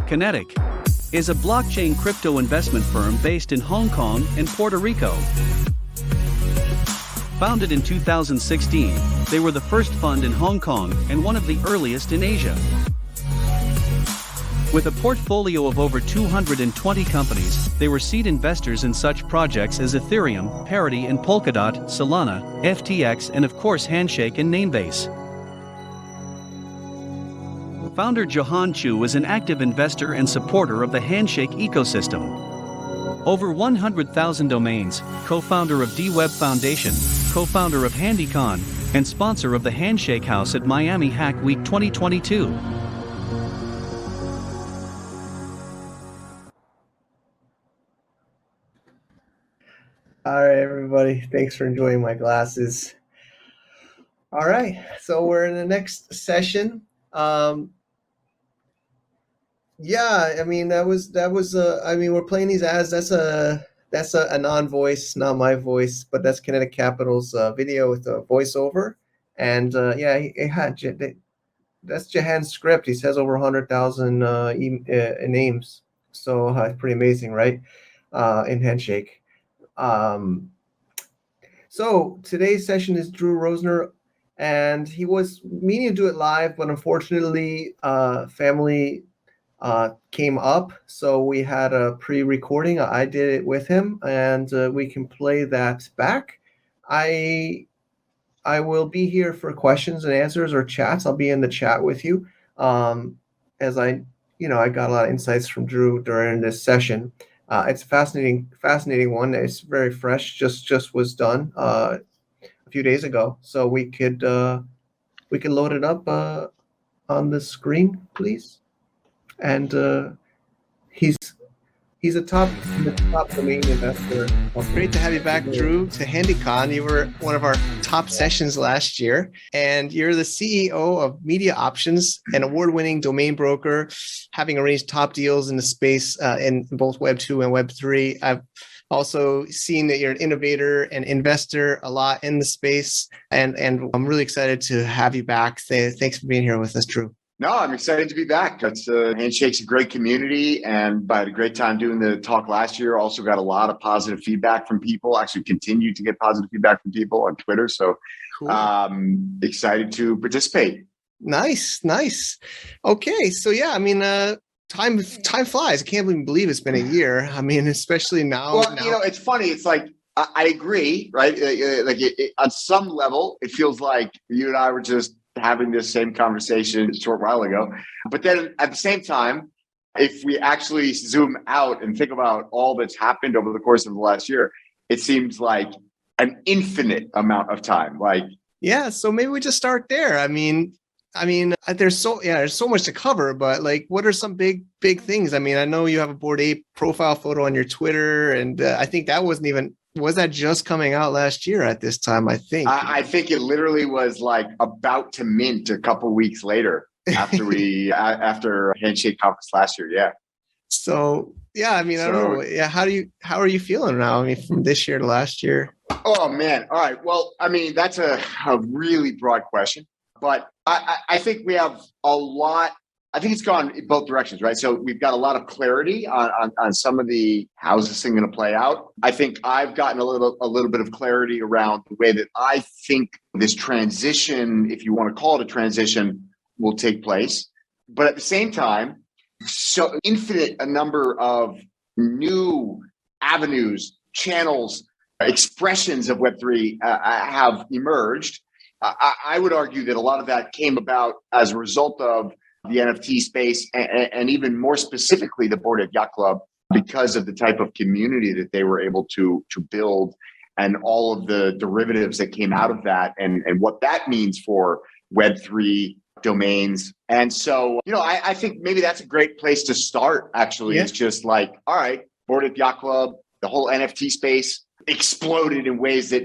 Kinetic is a blockchain crypto investment firm based in Hong Kong and Puerto Rico. Founded in 2016, they were the first fund in Hong Kong and one of the earliest in Asia. With a portfolio of over 220 companies, they were seed investors in such projects as Ethereum, Parity and Polkadot, Solana, FTX and of course Handshake and Namebase. Founder Johan Chu is an active investor and supporter of the Handshake ecosystem. Over 100,000 domains, co-founder of DWeb Foundation, co-founder of HandyCon, and sponsor of the Handshake House at Miami Hack Week 2022. All right, everybody. Thanks for enjoying my glasses. All right, so we're in the next session. Yeah, I mean we're playing these ads. That's a non-voice, not my voice, but that's Kinetic Capital's video with a voiceover, and that's Jahan's script. He says over 100,000 names, so pretty amazing, right? In Handshake. So today's session is Drew Rosener, and he was meaning to do it live, but unfortunately, family came up, so we had a pre-recording. I did it with him, and we can play that back. I will be here for questions and answers or chats. I'll be in the chat with you, as I got a lot of insights from Drew during this session. It's a fascinating one. It's very fresh. Just was done a few days ago, so we could load it up on the screen, please. And he's a top domain investor. Great to have you back, Drew, to HandyCon. You were one of our top sessions last year, and you're the CEO of Media Options, an award-winning domain broker, having arranged top deals in the space in both Web2 and Web3. I've also seen that you're an innovator and investor a lot in the space, and I'm really excited to have you back. Thanks for being here with us, Drew. No, I'm excited to be back. Handshake's a great community, and I had a great time doing the talk last year. Also got a lot of positive feedback from people. Actually continue to get positive feedback from people on Twitter. So cool. Excited to participate. Nice. Okay, so yeah, I mean, time flies. I can't even believe it's been a year. I mean, especially now. Well, it's funny. It's like, I agree, right? On some level, it feels like you and I were just having this same conversation a short while ago. But then at the same time, if we actually zoom out and think about all that's happened over the course of the last year, it seems like an infinite amount of time. Yeah, so maybe we just start there. I mean, there's so much to cover, but what are some big things? I mean, I know you have a Bored Ape profile photo on your Twitter, and I think that was that just coming out last year at this time? I think it literally was about to mint a couple weeks later after after Handshake Conference last year. Yeah. So yeah, I mean, I don't know. Yeah, how are you feeling now? I mean, from this year to last year. Oh man. All right. Well, I mean, that's a really broad question, but I think we have a lot. I think it's gone in both directions, right? So we've got a lot of clarity on some of how's this thing going to play out. I think I've gotten a little bit of clarity around the way that I think this transition, if you want to call it a transition, will take place. But at the same time, so infinite a number of new avenues, channels, expressions of Web3 have emerged. I would argue that a lot of that came about as a result of the NFT space, and even more specifically, the Bored Ape Yacht Club, because of the type of community that they were able to build, and all of the derivatives that came out of that, and what that means for Web3 domains. And so, I think maybe that's a great place to start, actually. Yeah. It's just all right, Bored Ape Yacht Club, the whole NFT space exploded in ways that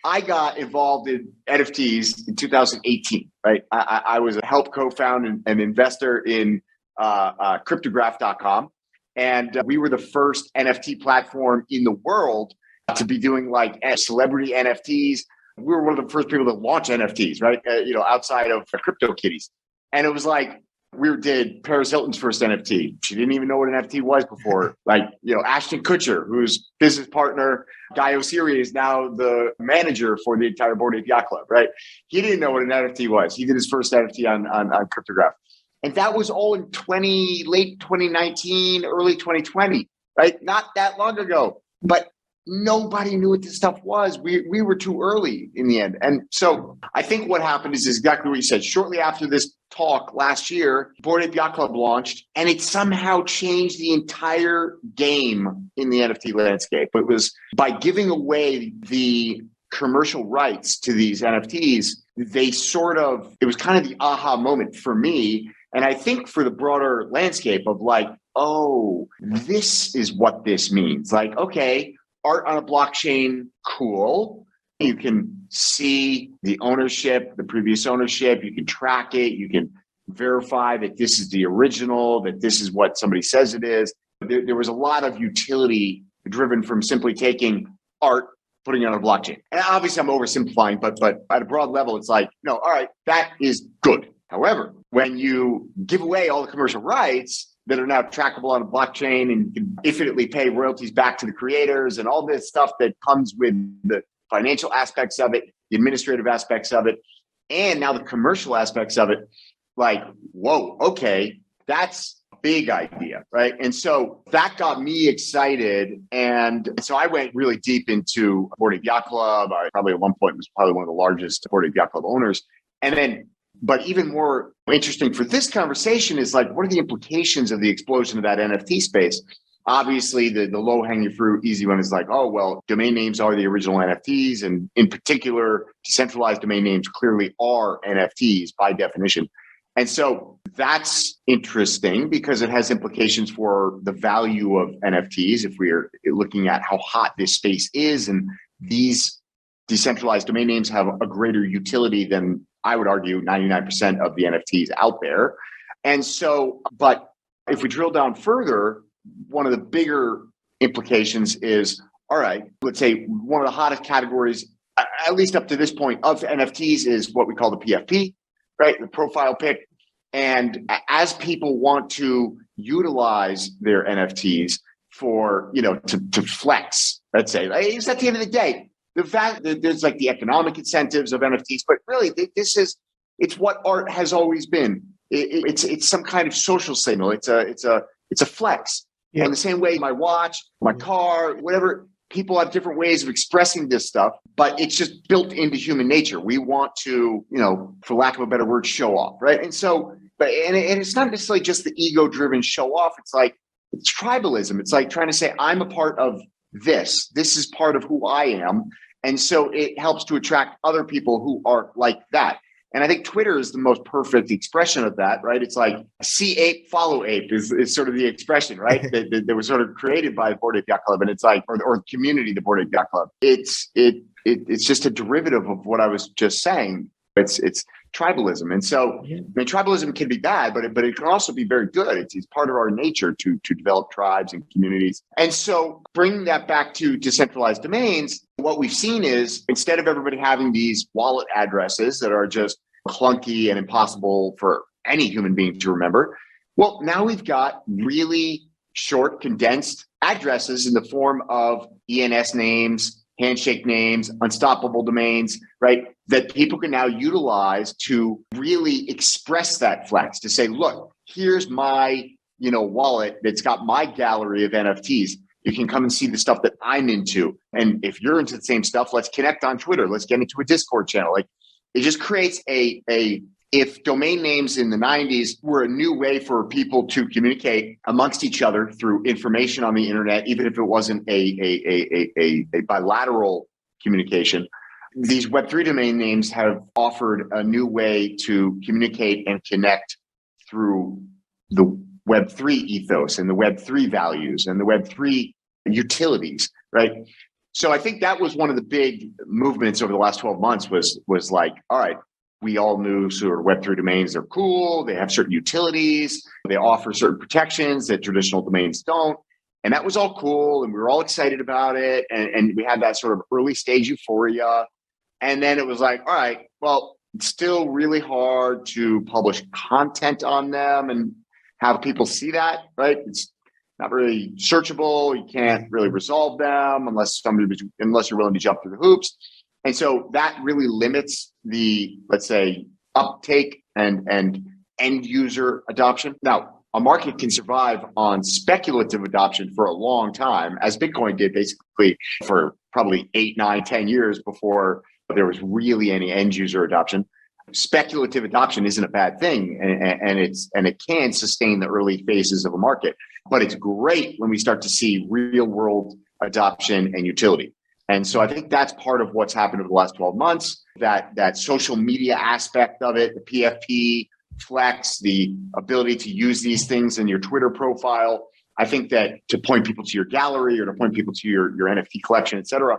I got involved in NFTs in 2018, right? I was a help co-found and investor in cryptograph.com. And we were the first NFT platform in the world to be doing like celebrity NFTs. We were one of the first people to launch NFTs, right? Outside of CryptoKitties. And it was like, we did Paris Hilton's first NFT. She didn't even know what an NFT was before. Ashton Kutcher, whose business partner, Guy Oseary, is now the manager for the entire Bored Ape Yacht Club, right? He didn't know what an NFT was. He did his first NFT on Cryptograph. And that was all in late 2019, early 2020, right? Not that long ago. But nobody knew what this stuff was. We were too early in the end. And so I think what happened is exactly what you said. Shortly after this talk last year, Bored Ape Yacht Club launched, and it somehow changed the entire game in the NFT landscape. It was by giving away the commercial rights to these NFTs, it was kind of the aha moment for me. And I think for the broader landscape of like, oh, this is what this means. Like, okay, art on a blockchain, cool. You can see the ownership, the previous ownership. You can track it. You can verify that this is the original, that this is what somebody says it is. There was a lot of utility driven from simply taking art, putting it on a blockchain. And obviously I'm oversimplifying, but at a broad level, it's like, all right, that is good. However, when you give away all the commercial rights that are now trackable on a blockchain and you can infinitely pay royalties back to the creators and all this stuff that comes with the financial aspects of it, the administrative aspects of it, and now the commercial aspects of it, like, whoa, okay, that's a big idea, right? And so that got me excited. And so I went really deep into Bored Ape Yacht Club. I probably at one point was probably one of the largest Bored Ape Yacht Club owners. But even more interesting for this conversation is like, what are the implications of the explosion of that NFT space? Obviously, the low-hanging fruit, easy one is like, oh, well, domain names are the original NFTs. And in particular, decentralized domain names clearly are NFTs by definition. And so that's interesting because it has implications for the value of NFTs if we're looking at how hot this space is. And these decentralized domain names have a greater utility than, I would argue, 99% of the NFTs out there. And so, but if we drill down further, one of the bigger implications is, all right, let's say one of the hottest categories, at least up to this point, of NFTs is what we call the PFP, right? The profile pic. And as people want to utilize their NFTs for, to flex, let's say, it's at the end of the day, the fact that there's like the economic incentives of NFTs, but really it's what art has always been. It's some kind of social signal. It's a flex. Yeah. In the same way, my watch, my car, whatever, people have different ways of expressing this stuff, but it's just built into human nature. We want to, for lack of a better word, show off, right? And so, and it's not necessarily just the ego-driven show off. It's like, it's tribalism. It's like trying to say, I'm a part of this. This is part of who I am. And so it helps to attract other people who are like that. And I think Twitter is the most perfect expression of that, right? It's like see ape, follow ape is sort of the expression, right? that was sort of created by the Bored Ape Yacht Club. And it's like, or the community, the Bored Ape Yacht Club. It's just a derivative of what I was just saying. It's tribalism. And so tribalism can be bad, but it can also be very good. It's part of our nature to develop tribes and communities. And so bringing that back to decentralized domains, what we've seen is instead of everybody having these wallet addresses that are just clunky and impossible for any human being to remember, well, now we've got really short, condensed addresses in the form of ENS names, handshake names, unstoppable domains, right? That people can now utilize to really express that flex, to say, look, here's my, wallet that's got my gallery of NFTs. You can come and see the stuff that I'm into. And if you're into the same stuff, let's connect on Twitter. Let's get into a Discord channel. Like it just creates if domain names in the 90s were a new way for people to communicate amongst each other through information on the internet, even if it wasn't a bilateral communication, these Web3 domain names have offered a new way to communicate and connect through the Web3 ethos and the Web3 values and the Web3 utilities, right? So I think that was one of the big movements over the last 12 months was like, all right, we all knew sort of Web3 domains are cool. They have certain utilities. They offer certain protections that traditional domains don't. And that was all cool. And we were all excited about it. And we had that sort of early stage euphoria. And then it was like, all right, well, it's still really hard to publish content on them and have people see that, right? It's not really searchable. You can't really resolve them unless you're willing to jump through the hoops. And so that really limits the, let's say, uptake and end user adoption. Now, a market can survive on speculative adoption for a long time, as Bitcoin did basically for probably 8, 9, 10 years before there was really any end user adoption. Speculative adoption isn't a bad thing, and it can sustain the early phases of a market. But it's great when we start to see real world adoption and utility. And so I think that's part of what's happened over the last 12 months, that social media aspect of it, the PFP, Flex, the ability to use these things in your Twitter profile. I think that to point people to your gallery or to point people to your NFT collection, et cetera,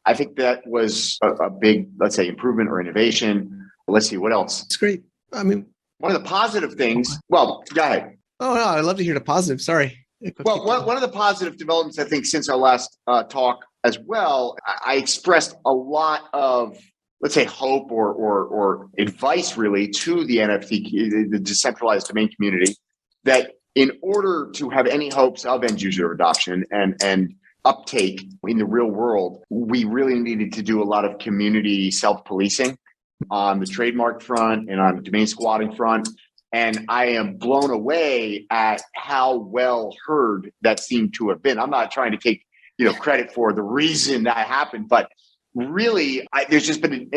I think that was a big, let's say, improvement or innovation. Let's see, what else? It's great. I mean, one of the positive things, well, go ahead. Oh, no, I'd love to hear the positive. Sorry. Well, one of the positive developments, I think, since our last talk as well, I expressed a lot of, let's say, hope or advice really to the NFT, the decentralized domain community, that in order to have any hopes of end user adoption and uptake in the real world, we really needed to do a lot of community self-policing on the trademark front and on the domain squatting front. And I am blown away at how well heard that seemed to have been. I'm not trying to take credit for the reason that happened, but really, there's just been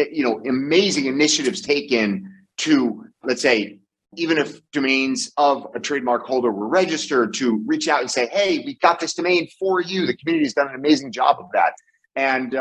amazing initiatives taken to, let's say, even if domains of a trademark holder were registered, to reach out and say, hey, we got this domain for you. The community has done an amazing job of that. And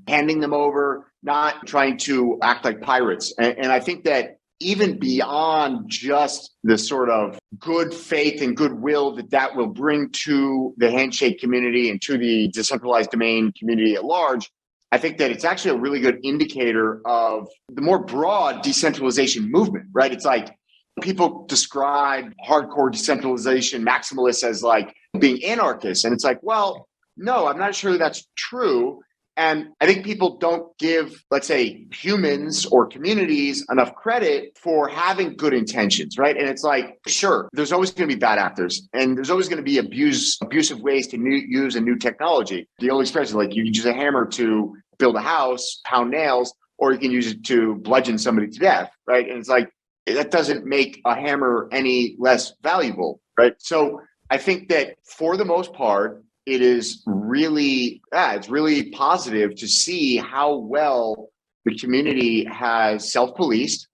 handing them over, not trying to act like pirates. And I think that even beyond just the sort of good faith and goodwill that will bring to the Handshake community and to the decentralized domain community at large, I think that it's actually a really good indicator of the more broad decentralization movement, right? It's like people describe hardcore decentralization maximalists as like being anarchists. And it's like, well, no, I'm not sure that's true. And I think people don't give, let's say, humans or communities enough credit for having good intentions, right? And it's like, sure, there's always going to be bad actors, and there's always going to be abusive ways to use a new technology. The old expression, like you can use a hammer to build a house, pound nails, or you can use it to bludgeon somebody to death, right? And it's like, that doesn't make a hammer any less valuable, right? So I think that for the most part, it is really, it's really positive to see how well the community has self-policed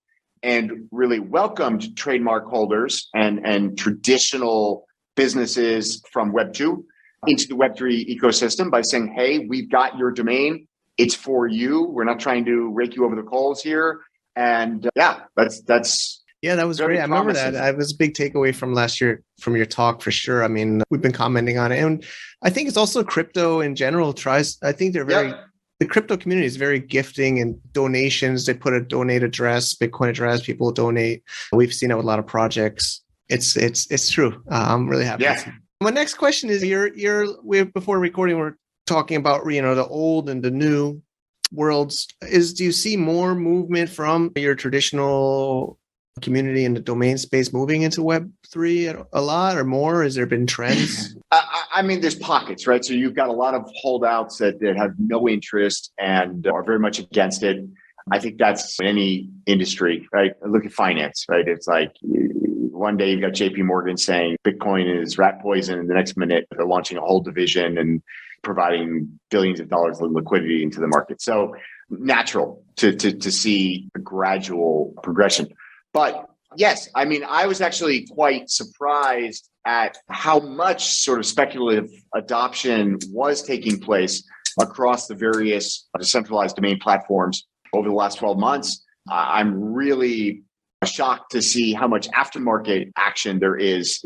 and really welcomed trademark holders and traditional businesses from Web2 into the Web3 ecosystem by saying, hey, we've got your domain. It's for you. We're not trying to rake you over the coals here. And that's yeah, that was great. I remember that. That was a big takeaway from last year from your talk for sure. I mean, we've been commenting on it. And I think it's also crypto in general I think they're the crypto community is very gifting and donations. They put a donate address, Bitcoin address, people donate. We've seen it with a lot of projects. It's true. I'm really happy. Yeah. My next question is before recording, we're talking about, the old and the new worlds. Do you see more movement from your traditional community in the domain space moving into Web3 a lot or more? Has there been trends? I mean, there's pockets, right? So you've got a lot of holdouts that have no interest and are very much against it. I think that's any industry, right? Look at finance, right? It's like one day you've got JP Morgan saying Bitcoin is rat poison, and the next minute they're launching a whole division and providing billions of dollars of liquidity into the market. So natural to see a gradual progression. But yes, I mean, I was actually quite surprised at how much sort of speculative adoption was taking place across the various decentralized domain platforms over the last 12 months. I'm really shocked to see how much aftermarket action there is,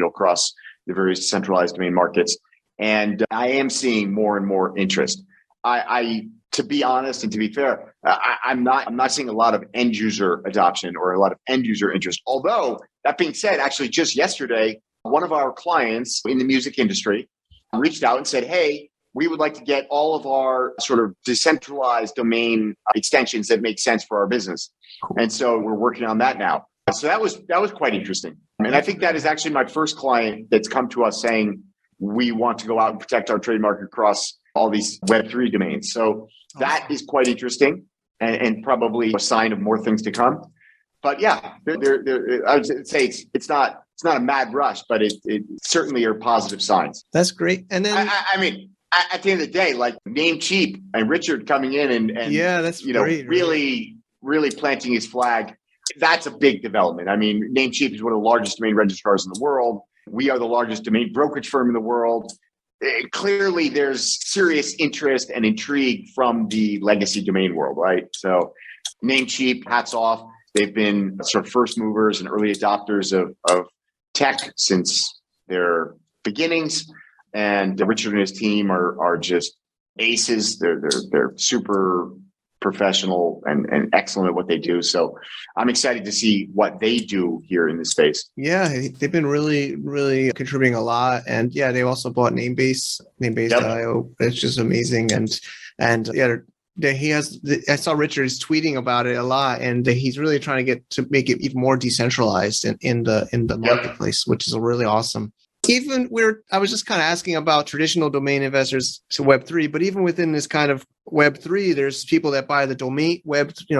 across the various centralized domain markets. And I am seeing more and more interest. I to be honest and to be fair, I'm not seeing a lot of end user adoption or a lot of end user interest. Although that being said, actually just yesterday, one of our clients in the music industry reached out and said, "Hey, we would like to get all of our sort of decentralized domain extensions that make sense for our business." And so we're working on that now. So that was quite interesting. And I think that is actually my first client that's come to us saying, we want to go out and protect our trademark across all these Web3 domains. So that is quite interesting and probably a sign of more things to come. But yeah, I would say it's not a mad rush, but it certainly are positive signs. That's great. And then I mean, at the end of the day, like Namecheap and Richard coming in and yeah, that's great, really planting his flag. That's a big development. I mean, Namecheap is one of the largest domain registrars in the world. We are the largest domain brokerage firm in the world. Clearly, there's serious interest and intrigue from the legacy domain world, right? So Namecheap, hats off. They've been sort of first movers and early adopters of tech since their beginnings. And Richard and his team are just aces. They're super professional and excellent at what they do. So I'm excited to see what they do here in this space. Yeah, they've been really, really contributing a lot. And yeah, they also bought Namebase.io. It's just amazing. And yeah, I saw Richard is tweeting about it a lot, and he's really trying to get to make it even more decentralized in the marketplace, which is really awesome. I was just kind of asking about traditional domain investors to Web3, but even within this kind of Web3, there's people that buy the domain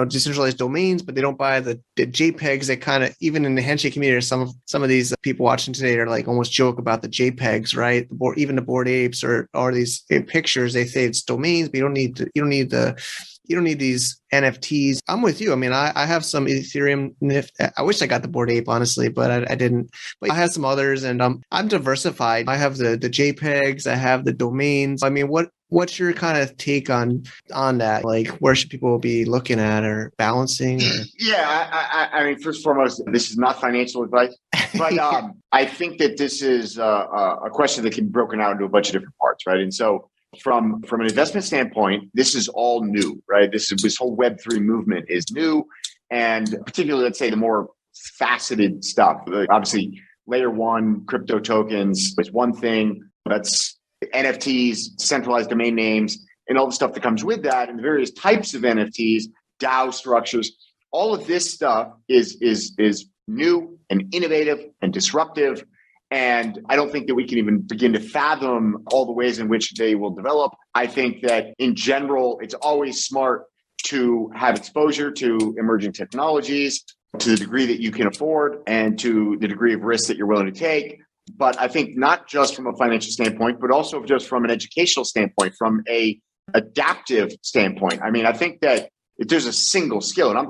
decentralized domains, but they don't buy the JPEGs. That kind of, even in the Handshake community, some of these people watching today are like almost joke about the JPEGs, right? Even the Bored Apes or these pictures, they say it's domains, but you don't need these NFTs. I'm with you. I mean, I have some Ethereum. I wish I got the Bored Ape, honestly, but I didn't. But I have some others, and I'm diversified. I have the JPEGs. I have the domains. I mean, what's your kind of take on that? Like, where should people be looking at or balancing? Or? Yeah, I mean, first and foremost, this is not financial advice, but I think that this is a question that can be broken out into a bunch of different parts, right? And so, from an investment standpoint, this is all new, right? This whole Web3 movement is new, and particularly, let's say, the more faceted stuff. Obviously, layer one crypto tokens is one thing. That's NFTs, centralized domain names, and all the stuff that comes with that, and the various types of NFTs, DAO structures. All of this stuff is new and innovative and disruptive. And I don't think that we can even begin to fathom all the ways in which they will develop. I think that in general, it's always smart to have exposure to emerging technologies to the degree that you can afford and to the degree of risk that you're willing to take. But I think not just from a financial standpoint, but also just from an educational standpoint, from a adaptive standpoint. I mean, I think that if there's a single skill, and I'm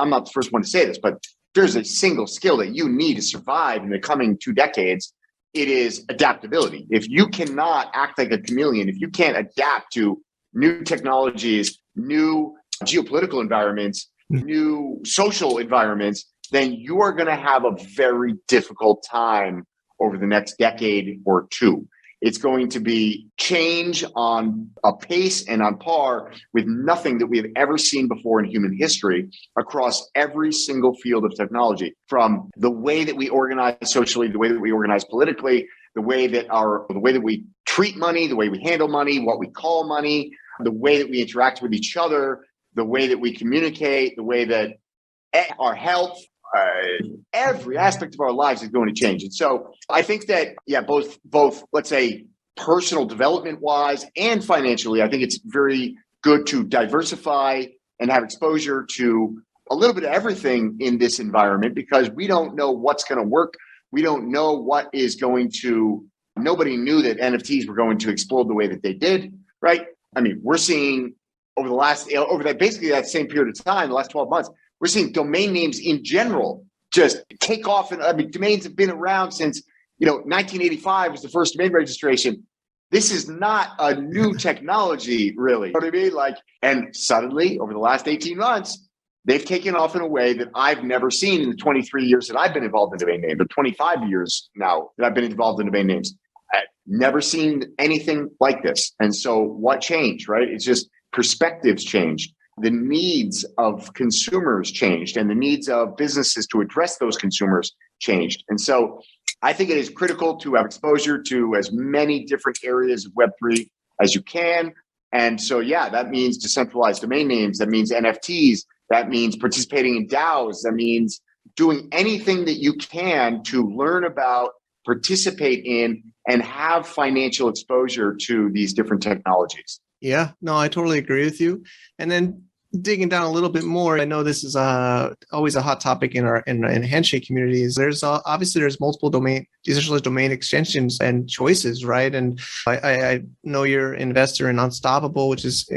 not the first one to say this, but there's a single skill that you need to survive in the coming 2 decades, it is adaptability. If you cannot act like a chameleon, if you can't adapt to new technologies, new geopolitical environments, new social environments, then you are going to have a very difficult time over the next decade or two. It's going to be change on a pace and on par with nothing that we have ever seen before in human history across every single field of technology, from the way that we organize socially, the way that we organize politically, the way that we treat money, the way we handle money, what we call money, the way that we interact with each other, the way that we communicate, the way that our health, every aspect of our lives is going to change. And so I think that, both, let's say, personal development wise and financially, I think it's very good to diversify and have exposure to a little bit of everything in this environment, because we don't know what's going to work. We don't know what is going to, nobody knew that NFTs were going to explode the way that they did, right? I mean, we're seeing over that same period of time, the last 12 months, we're seeing domain names in general just take off. And I mean, domains have been around since, 1985 was the first domain registration. This is not a new technology, really. You know what I mean? And suddenly, over the last 18 months, they've taken off in a way that I've never seen in the 23 years that I've been involved in domain names, or 25 years now that I've been involved in domain names. I've never seen anything like this. And so what changed, right? It's just perspectives changed. The needs of consumers changed, and the needs of businesses to address those consumers changed. And so I think it is critical to have exposure to as many different areas of Web3 as you can. And so, yeah, that means decentralized domain names. That means NFTs. That means participating in DAOs. That means doing anything that you can to learn about, participate in, and have financial exposure to these different technologies. Yeah, no, I totally agree with you. And then digging down a little bit more, I know this is always a hot topic in our in Handshake communities. There's obviously there's multiple decentralized domain extensions and choices, right? And I know you're an investor in Unstoppable, which is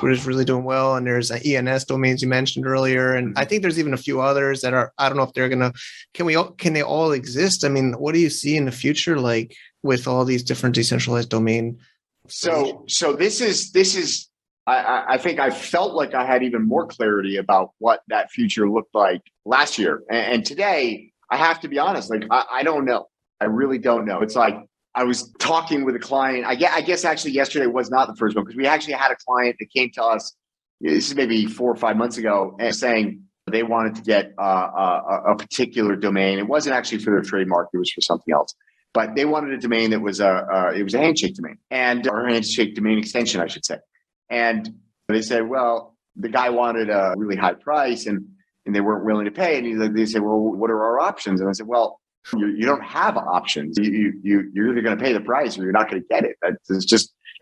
really doing well. And there's ENS domains you mentioned earlier, and I think there's even a few others that are, I don't know if they're gonna, can they all exist? I mean, what do you see in the future, like with all these different decentralized domain? So this is. I think I felt like I had even more clarity about what that future looked like last year. And today, I have to be honest, like, I don't know. I really don't know. It's like I was talking with a client. I guess actually yesterday was not the first one, because we actually had a client that came to us, this is maybe 4 or 5 months ago, and saying they wanted to get a particular domain. It wasn't actually for their trademark. It was for something else. But they wanted a domain that was it was a handshake domain, or a handshake domain extension, I should say. And they said, well, the guy wanted a really high price and they weren't willing to pay. And they said, well, what are our options? And I said, well, you don't have options. You're either going to pay the price or you're not going to get it.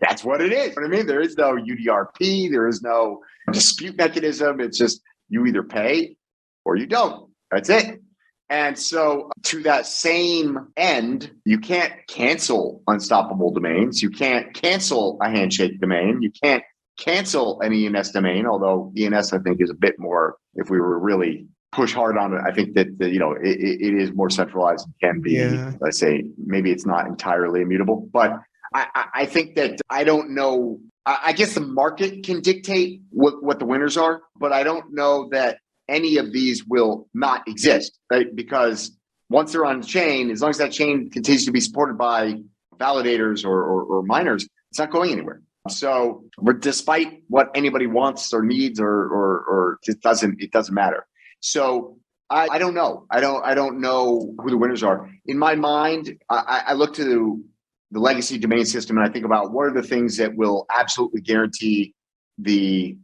That's what it is. You know what I mean? There is no UDRP. There is no dispute mechanism. It's just you either pay or you don't. That's it. And so to that same end, you can't cancel Unstoppable domains. You can't cancel a handshake domain. You can't cancel an ENS domain, although ENS, I think, is a bit more, if we were really push hard on it, I think that it is more centralized and can be, let's say, maybe it's not entirely immutable. But I think that I don't know. I guess the market can dictate what the winners are, but I don't know that any of these will not exist, right? Because once they're on the chain, as long as that chain continues to be supported by validators or miners, it's not going anywhere. So despite what anybody wants or needs or it doesn't matter. So I don't know. I don't know who the winners are. In my mind, I look to the legacy domain system and I think about what are the things that will absolutely guarantee the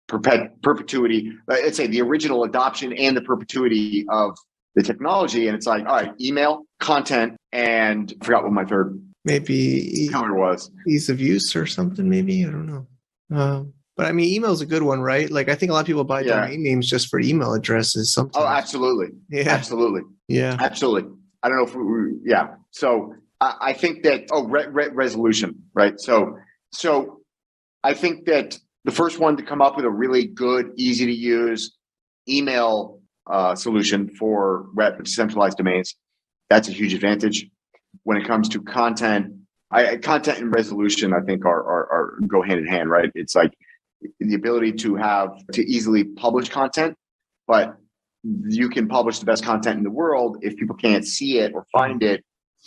perpetuity, let's say the original adoption and the perpetuity of the technology. And it's like, all right, email, content, and I forgot what my third color was. Ease of use or something, maybe. I don't know. But I mean, email is a good one, right? Like, I think a lot of people buy domain names just for email addresses sometimes. Oh, absolutely. Yeah. Absolutely. Yeah. Absolutely. I don't know if So I think that, resolution, right? So I think that the first one to come up with a really good, easy to use email solution for web decentralized domains, that's a huge advantage. When it comes to content, content and resolution, I think are go hand in hand, right? It's like the ability to easily publish content, but you can publish the best content in the world. If people can't see it or find it,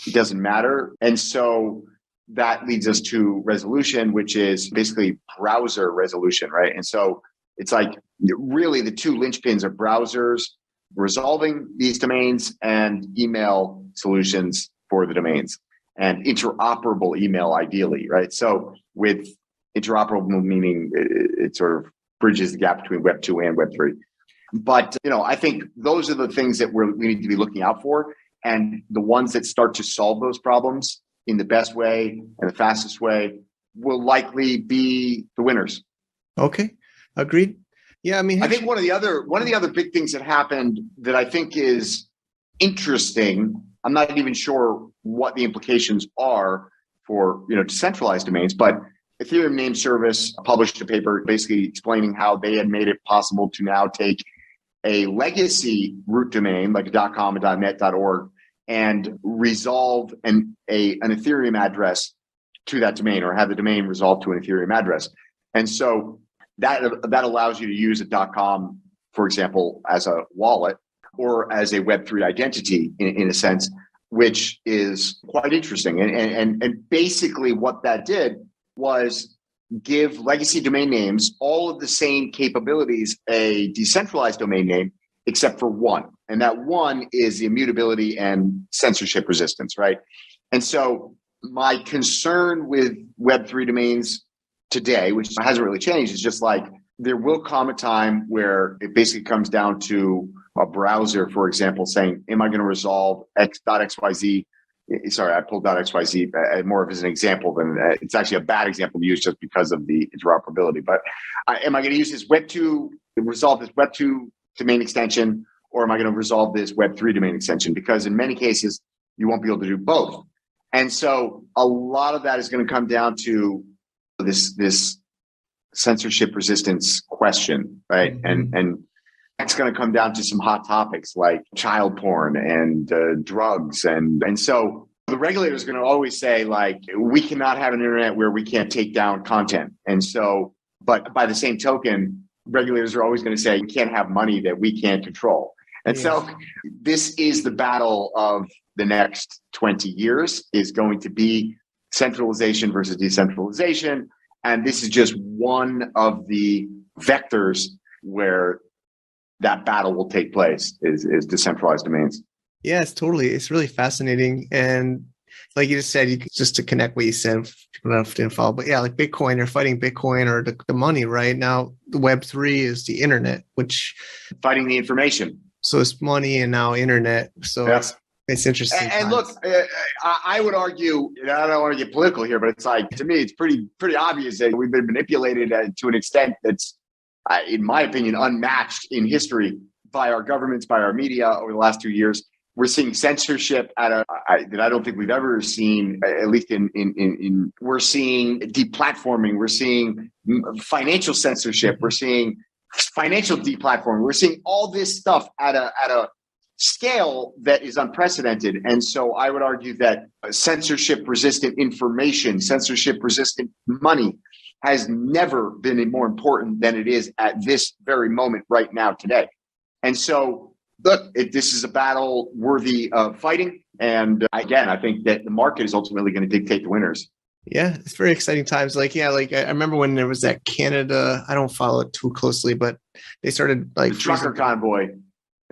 it doesn't matter. And so that leads us to resolution, which is basically browser resolution, right? And so it's like really the two linchpins are browsers resolving these domains and email solutions for the domains, and interoperable email ideally, right? So with interoperable meaning it sort of bridges the gap between Web 2 and Web 3. But I think those are the things that we need to be looking out for, and the ones that start to solve those problems in the best way and the fastest way will likely be the winners. Okay, agreed. Yeah, I mean, I think one of the other big things that happened that I think is interesting, I'm not even sure what the implications are for decentralized domains, but Ethereum Name Service published a paper basically explaining how they had made it possible to now take a legacy root domain like a .com, a .net, .org, and resolve an Ethereum address to that domain, or have the domain resolved to an Ethereum address. And so that allows you to use a .com for example, as a wallet or as a Web3 identity in a sense, which is quite interesting. And basically what that did was give legacy domain names all of the same capabilities a decentralized domain name, except for one. And that one is the immutability and censorship resistance, right? And so my concern with Web3 domains today, which hasn't really changed, is just like there will come a time where it basically comes down to a browser, for example, saying, am I going to resolve x.xyz? Sorry, I pulled out XYZ more of as an example than it's actually a bad example to use just because of the interoperability. But am I going to use this Web2, resolve this Web2 domain extension, or am I going to resolve this Web3 domain extension? Because in many cases, you won't be able to do both. And so a lot of that is going to come down to this censorship resistance question, right? Mm-hmm. And it's going to come down to some hot topics like child porn and drugs. And so the regulator is going to always say, like, we cannot have an internet where we can't take down content. And so, but by the same token, regulators are always going to say, we can't have money that we can't control. And so this is the battle of the next 20 years, is going to be centralization versus decentralization. And this is just one of the vectors where that battle will take place, is decentralized domains. Yes, totally. It's really fascinating. And like you just said, just to connect what you said, people didn't follow, but yeah, like Bitcoin, they're fighting Bitcoin or the money, right? Now, the Web3 is the internet, which fighting the information. So it's money and now internet. So it's interesting. And look, I would argue, I don't want to get political here, but it's like, to me, it's pretty obvious that we've been manipulated to an extent that's, in my opinion, unmatched in history by our governments, by our media over the last 2 years. We're seeing censorship that I don't think we've ever seen, at least in we're seeing deplatforming, we're seeing financial censorship, we're seeing financial deplatforming, we're seeing all this stuff at a scale that is unprecedented. And so I would argue that censorship-resistant information, censorship-resistant money has never been more important than it is at this very moment right now today. And so, look, this is a battle worthy of fighting. And again, I think that the market is ultimately going to dictate the winners. Yeah, it's very exciting times. Like I remember when there was that Canada, I don't follow it too closely, but they started like the trucker convoy.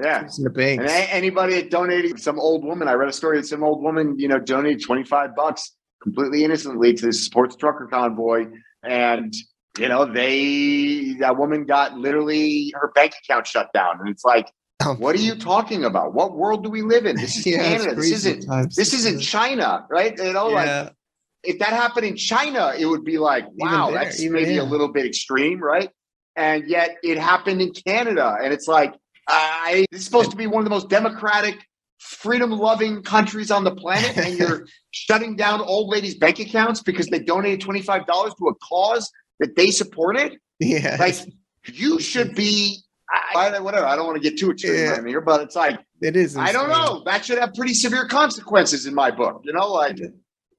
Yeah. The banks. And anybody that donated, some old woman, I read a story that some old woman, donated $25 completely innocently to support the trucker convoy. And, that woman got literally her bank account shut down. And it's like, what are you talking about? What world do we live in? This is Canada. This isn't China, right? Like if that happened in China, it would be like, wow, that's maybe a little bit extreme, right? And yet it happened in Canada. And it's like, this is supposed to be one of the most democratic, freedom-loving countries on the planet, and you're shutting down old ladies' bank accounts because they donated $25 to a cause that they supported? Yeah. Like, you should be, whatever. I don't want to get too extreme here, but it's like, it is insane. I don't know. That should have pretty severe consequences in my book, like.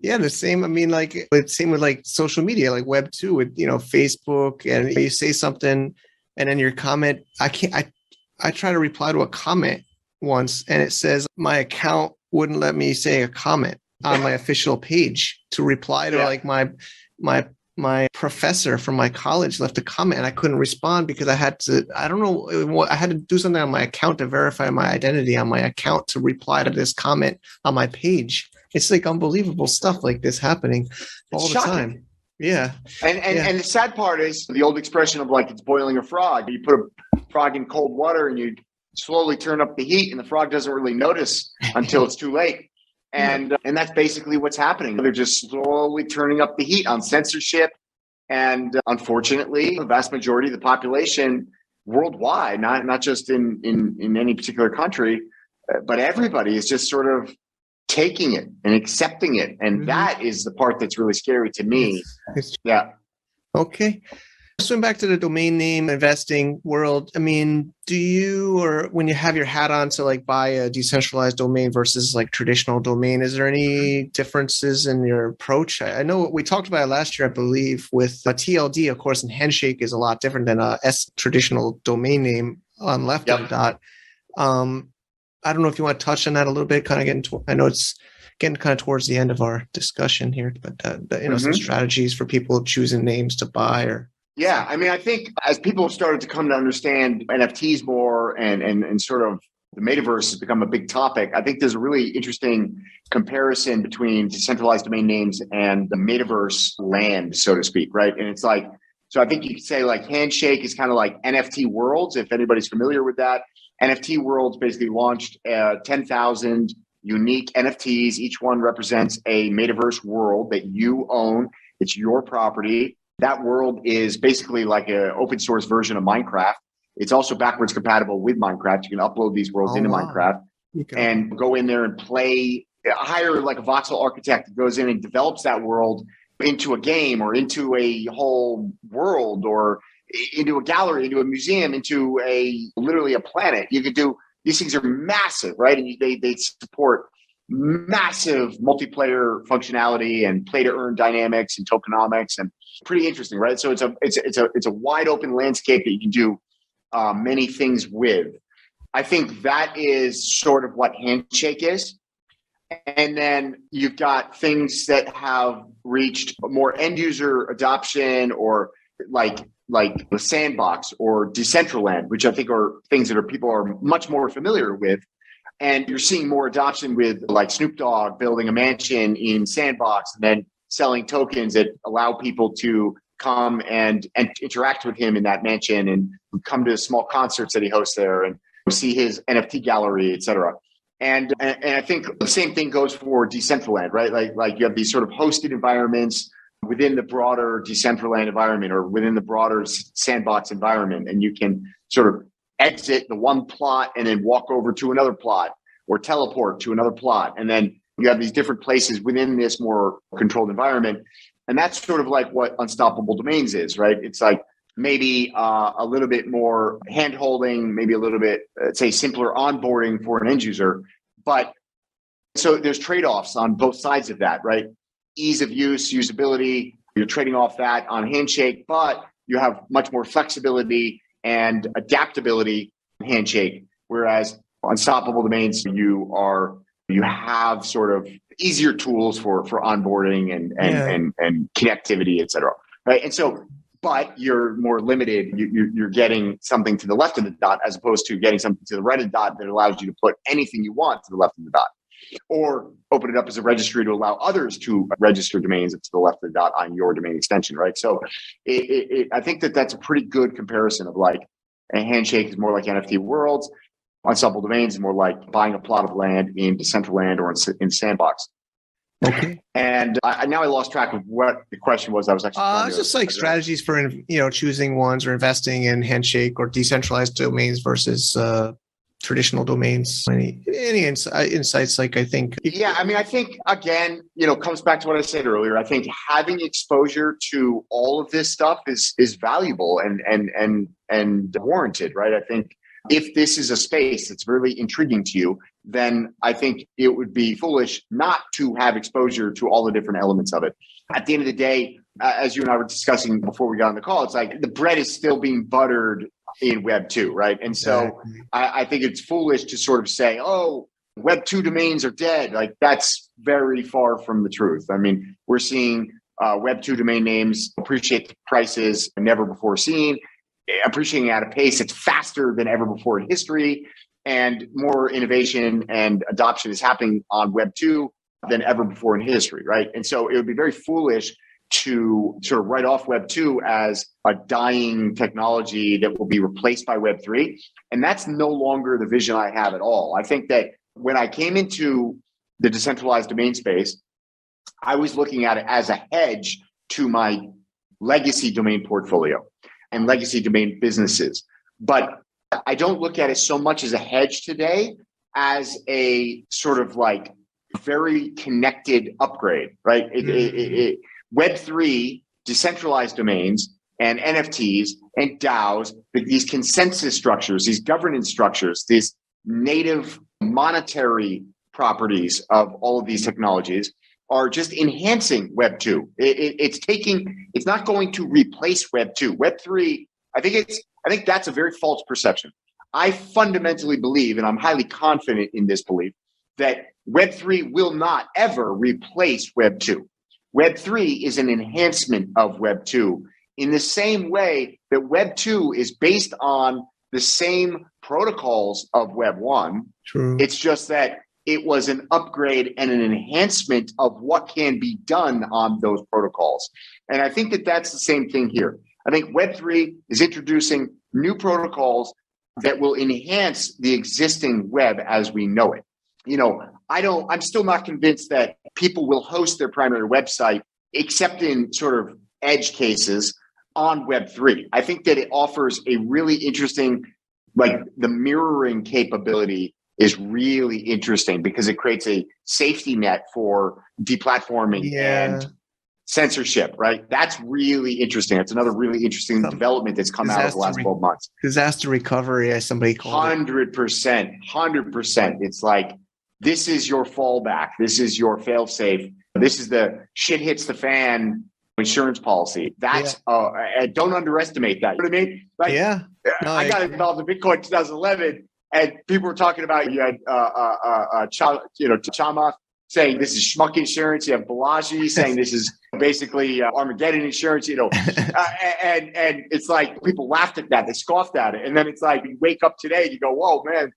Yeah, the same. I mean, like, same with like social media, like Web2 with, Facebook, and you say something and then your comment, I try to reply to a comment once and it says my account wouldn't let me say a comment on my official page to reply to like my professor from my college left a comment and I couldn't respond because I had to, I had to do something on my account to verify my identity on my account to reply to this comment on my page. It's like unbelievable stuff like this happening all the time. Yeah. And the sad part is the old expression of like, it's boiling a frog. You put a frog in cold water and you slowly turn up the heat and the frog doesn't really notice until it's too late. And that's basically what's happening. They're just slowly turning up the heat on censorship. And unfortunately, the vast majority of the population worldwide, not just in any particular country, but everybody is just sort of taking it and accepting it. And that is the part that's really scary to me. Yeah. Okay. Swing back to the domain name investing world. I mean, do you, or when you have your hat on to like buy a decentralized domain versus like traditional domain, is there any differences in your approach? I know we talked about it last year, I believe, with a TLD, of course, and Handshake is a lot different than a traditional domain name. on left of the dot. I don't know if you want to touch on that a little bit, kind of getting to, I know it's getting kind of towards the end of our discussion here, but some strategies for people choosing names to buy or. Yeah, I mean, I think as people have started to come to understand NFTs more and sort of the metaverse has become a big topic, I think there's a really interesting comparison between decentralized domain names and the metaverse land, so to speak, right? And it's like, so I think you could say like Handshake is kind of like NFT Worlds, if anybody's familiar with that. NFT Worlds basically launched 10,000 unique NFTs. Each one represents a metaverse world that you own. It's your property. That world is basically like an open source version of Minecraft. It's also backwards compatible with Minecraft. You can upload these worlds into Minecraft and go in there and play, hire like a voxel architect that goes in and develops that world into a game or into a whole world or into a gallery, into a museum, into literally a planet. You could do, these things are massive, right? And they support massive multiplayer functionality and play to earn dynamics and tokenomics, and pretty interesting, right? So it's a wide open landscape that you can do many things with. I think that is sort of what Handshake is. And then you've got things that have reached more end user adoption, or like the Sandbox or Decentraland, which I think are things that people are much more familiar with. And you're seeing more adoption with like Snoop Dogg building a mansion in Sandbox and then selling tokens that allow people to come and interact with him in that mansion and come to small concerts that he hosts there and see his NFT gallery, et cetera. And I think the same thing goes for Decentraland, right? Like you have these sort of hosted environments within the broader Decentraland environment or within the broader Sandbox environment. And you can sort of exit the one plot and then walk over to another plot or teleport to another plot. And then you have these different places within this more controlled environment. And that's sort of like what Unstoppable Domains is, right? It's like maybe a little bit more hand-holding, maybe a little bit, say, simpler onboarding for an end user. But so there's trade-offs on both sides of that, right? Ease of use, usability, you're trading off that on Handshake, but you have much more flexibility and adaptability in Handshake. Whereas Unstoppable Domains, you have sort of easier tools for onboarding and connectivity, et cetera, right? And so, but you're more limited. You're getting something to the left of the dot as opposed to getting something to the right of the dot that allows you to put anything you want to the left of the dot, or open it up as a registry to allow others to register domains to the left of the dot on your domain extension, right? So I think that's a pretty good comparison of like a Handshake is more like NFT Worlds. Unstoppable Domains is more like buying a plot of land in Decentraland or in Sandbox. Okay. And now I lost track of what the question was. I was actually it's just like strategies for choosing ones or investing in Handshake or decentralized domains versus traditional domains. Any insights? Like I think. Yeah, I mean, I think again, comes back to what I said earlier. I think having exposure to all of this stuff is valuable and warranted, right? I think if this is a space that's really intriguing to you, then I think it would be foolish not to have exposure to all the different elements of it. At the end of the day, as you and I were discussing before we got on the call, it's like the bread is still being buttered in Web2, right? And so I think it's foolish to sort of say, oh, Web2 domains are dead. Like that's very far from the truth. I mean, we're seeing Web2 domain names appreciate prices never before seen, appreciating at a pace that's faster than ever before in history, and more innovation and adoption is happening on Web2 than ever before in history, right? And so it would be very foolish to sort of write off Web2 as a dying technology that will be replaced by Web3. And that's no longer the vision I have at all. I think that when I came into the decentralized domain space, I was looking at it as a hedge to my legacy domain portfolio and legacy domain businesses. But I don't look at it so much as a hedge today as a sort of like very connected upgrade, right? Web3, decentralized domains and NFTs and DAOs, these consensus structures, these governance structures, these native monetary properties of all of these technologies are just enhancing Web2. It's not going to replace Web2. Web3, I think that's a very false perception. I fundamentally believe, and I'm highly confident in this belief, that Web3 will not ever replace Web2. Web3 is an enhancement of Web2 in the same way that Web2 is based on the same protocols of Web1. True. It's just that it was an upgrade and an enhancement of what can be done on those protocols. And I think that that's the same thing here. I think Web3 is introducing new protocols that will enhance the existing web as we know it. I'm still not convinced that people will host their primary website, except in sort of edge cases, on Web3. I think that it offers a really interesting, like the mirroring capability is really interesting because it creates a safety net for deplatforming and censorship, right? That's really interesting. It's another really interesting development that's come out over the last 12 months. Disaster recovery, as somebody called it. 100%. It's like, this is your fallback. This is your fail-safe. This is the shit hits the fan insurance policy. That's don't underestimate that. You know what I mean? Like, I got involved in Bitcoin in 2011, and people were talking about you had Chamath saying this is schmuck insurance. You have Balaji saying this is basically Armageddon insurance. And it's like people laughed at that. They scoffed at it, and then it's like you wake up today and you go, "Whoa, man."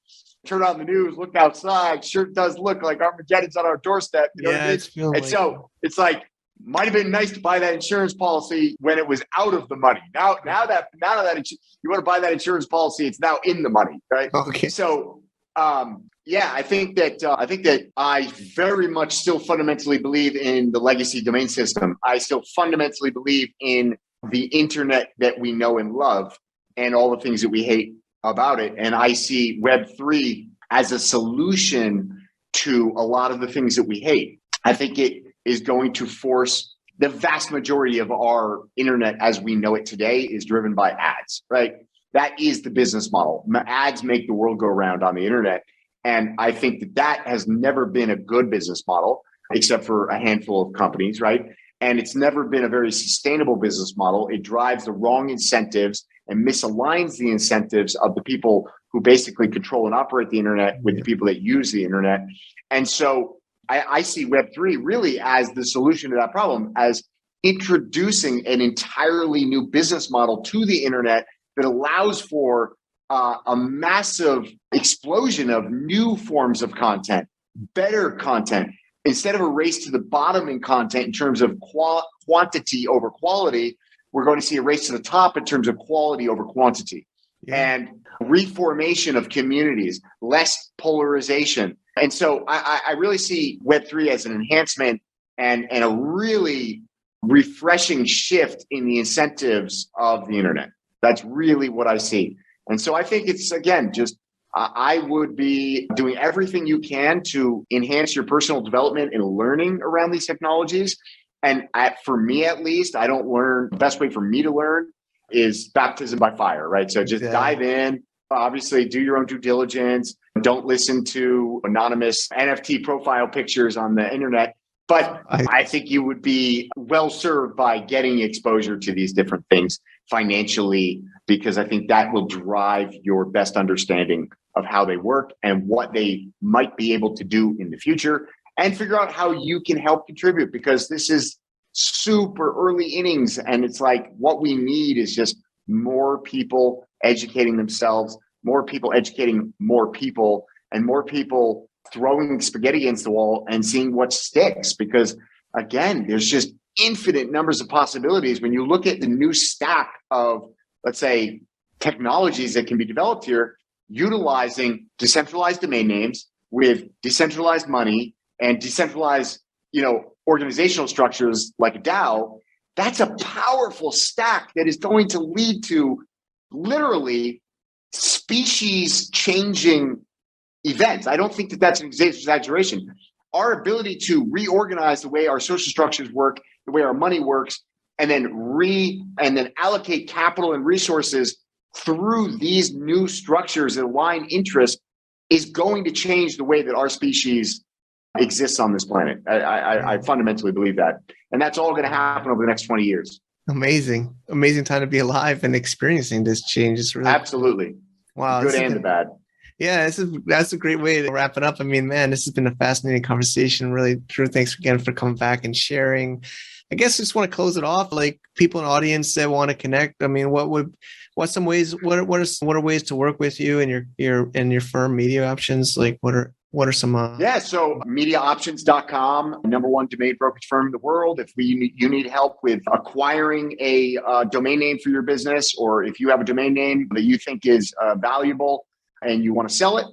Turn on the news, look outside. Sure does look like Armageddon's on our doorstep. You know what I mean? And so it's like, might have been nice to buy that insurance policy when it was out of the money. Now that you want to buy that insurance policy, it's now in the money, right? Okay. So I think that I very much still fundamentally believe in the legacy domain system. I still fundamentally believe in the internet that we know and love, and all the things that we hate about it. And I see Web3 as a solution to a lot of the things that we hate. I think it is going to force the vast majority of our internet as we know it today is driven by ads, right? That is the business model. Ads make the world go round on the internet. And I think that has never been a good business model, except for a handful of companies, right? And it's never been a very sustainable business model. It drives the wrong incentives and misaligns the incentives of the people who basically control and operate the internet with the people that use the internet. And so I see Web3 really as the solution to that problem, as introducing an entirely new business model to the internet that allows for a massive explosion of new forms of content, better content. Instead of a race to the bottom in content in terms of quantity over quality, we're going to see a race to the top in terms of quality over quantity, and reformation of communities, less polarization. And so I really see Web3 as an enhancement and a really refreshing shift in the incentives of the internet. That's really what I see. And so I think it's, again, just I would be doing everything you can to enhance your personal development and learning around these technologies. And for me, at least, I don't learn. The best way for me to learn is baptism by fire, right? So just dive in, obviously do your own due diligence. Don't listen to anonymous NFT profile pictures on the internet. But I think you would be well served by getting exposure to these different things financially, because I think that will drive your best understanding of how they work and what they might be able to do in the future, and figure out how you can help contribute, because this is super early innings. And it's like, what we need is just more people educating themselves, more people educating more people, and more people throwing spaghetti against the wall and seeing what sticks. Because again, there's just infinite numbers of possibilities. When you look at the new stack of, let's say, technologies that can be developed here, utilizing decentralized domain names with decentralized money and decentralized, organizational structures like a DAO, that's a powerful stack that is going to lead to literally species changing events. I don't think that that's an exaggeration. Our ability to reorganize the way our social structures work, the way our money works, and then allocate capital and resources through these new structures that align interests is going to change the way that our species exists on this planet. I fundamentally believe that. And that's all going to happen over the next 20 years. Amazing time to be alive and experiencing this change. It's really absolutely. Wow. The good and the bad. Yeah, that's a great way to wrap it up. I mean, man, this has been a fascinating conversation. Really, Drew, thanks again for coming back and sharing. I guess I just want to close it off. Like people in the audience that want to connect. I mean, what are ways to work with you and your firm Media Options? Like what are some so mediaoptions.com, number one domain brokerage firm in the world. If you need help with acquiring a domain name for your business, or if you have a domain name that you think is valuable and you want to sell it,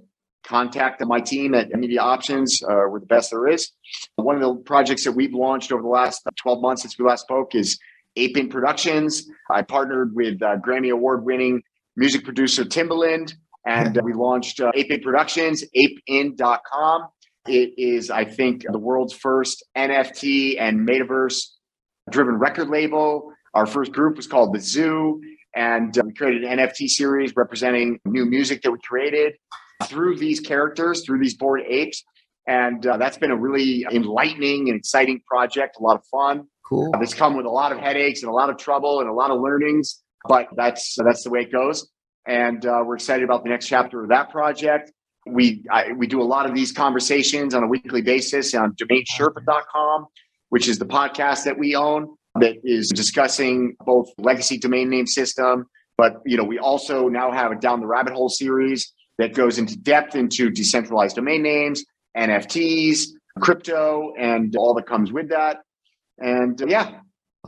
contact my team at Media Options. We're the best there is. One of the projects that we've launched over the last 12 months since we last spoke is Ape-In Productions. I partnered with Grammy Award-winning music producer Timbaland, and we launched Ape-In Productions, apein.com. It is, I think, the world's first NFT and metaverse-driven record label. Our first group was called The Zoo, and we created an NFT series representing new music that we created through these characters, through these bored apes. And that's been a really enlightening and exciting project, a lot of fun. Cool. It's come with a lot of headaches and a lot of trouble and a lot of learnings, but that's the way it goes. And we're excited about the next chapter of that project. We do a lot of these conversations on a weekly basis on domainsherpa.com, which is the podcast that we own that is discussing both legacy domain name system, but we also now have a Down the Rabbit Hole series that goes into depth into decentralized domain names, NFTs, crypto, and all that comes with that. And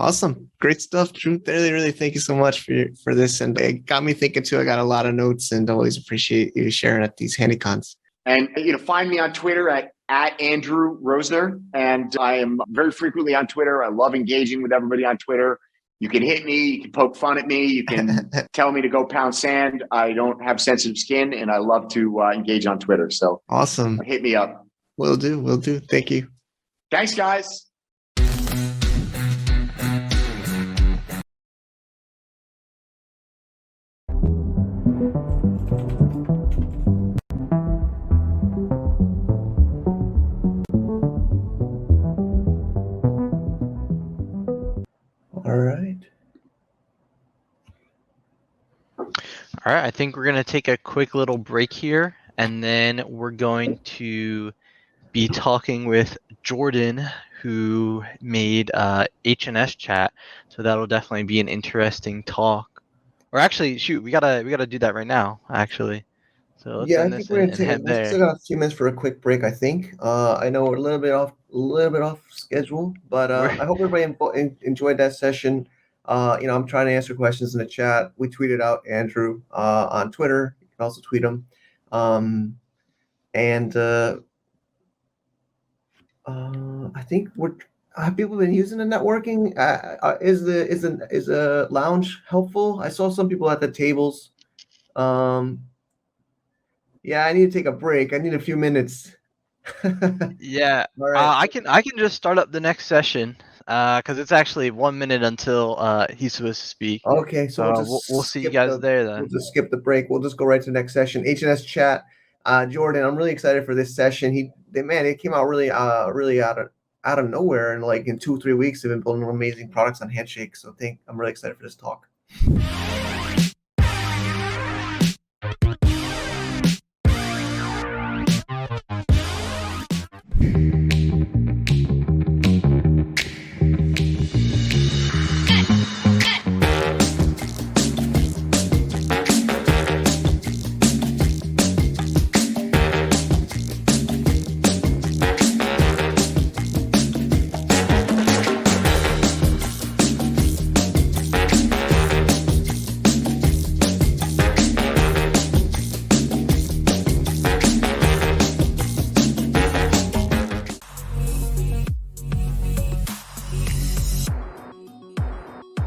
Awesome. Great stuff, Drew. Really, really thank you so much for this. And it got me thinking too. I got a lot of notes and always appreciate you sharing at these HandyCons. And find me on Twitter at Andrew Rosener. And I am very frequently on Twitter. I love engaging with everybody on Twitter. You can hit me, you can poke fun at me, you can tell me to go pound sand. I don't have sensitive skin, and I love to engage on Twitter. So awesome. Hit me up. Will do. Thank you. Thanks, guys. All right, I think we're going to take a quick little break here, and then we're going to be talking with Jordan, who made HNS chat. So that'll definitely be an interesting talk. Or actually, shoot, we gotta do that right now. Actually, so let's end this and head there. We still got a few minutes for a quick break. I think. I know we're a little bit off schedule, but I hope everybody enjoyed that session. I'm trying to answer questions in the chat. We tweeted out Andrew on Twitter. You can also tweet him. I think have people been using the networking? Is the lounge helpful? I saw some people at the tables. I need to take a break. I need a few minutes. Yeah. All right. I can just start up the next session. Because it's actually 1 minute until he's supposed to speak. Okay, so we'll see you guys there then. We'll just skip the break. We'll just go right to the next session. HNS chat. Jordan, I'm really excited for this session. It came out really out of nowhere, and like in 2-3 weeks, they've been building amazing products on Handshake. So I'm really excited for this talk.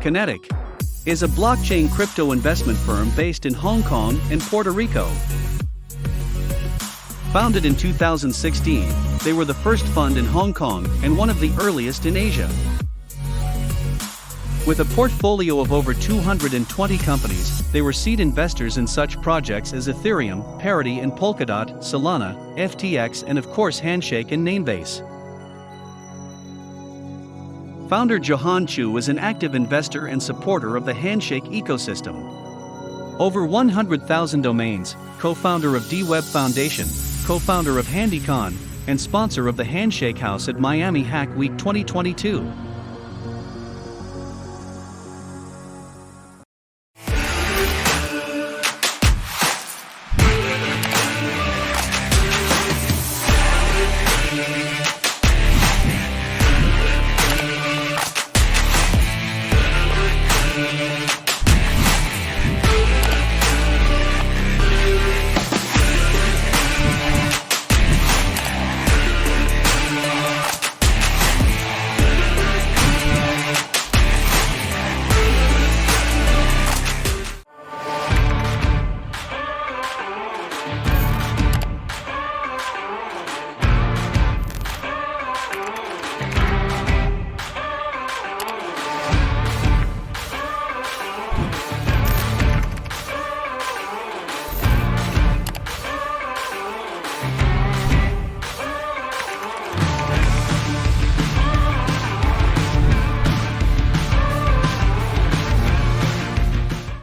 Kinetic is a blockchain crypto investment firm based in Hong Kong and Puerto Rico. Founded in 2016, they were the first fund in Hong Kong and one of the earliest in Asia. With a portfolio of over 220 companies, they were seed investors in such projects as Ethereum, Parity and Polkadot, Solana, FTX, and of course Handshake and Namebase. Founder Johan Chu is an active investor and supporter of the Handshake ecosystem. Over 100,000 domains, co-founder of DWeb Foundation, co-founder of HandyCon, and sponsor of the Handshake House at Miami Hack Week 2022.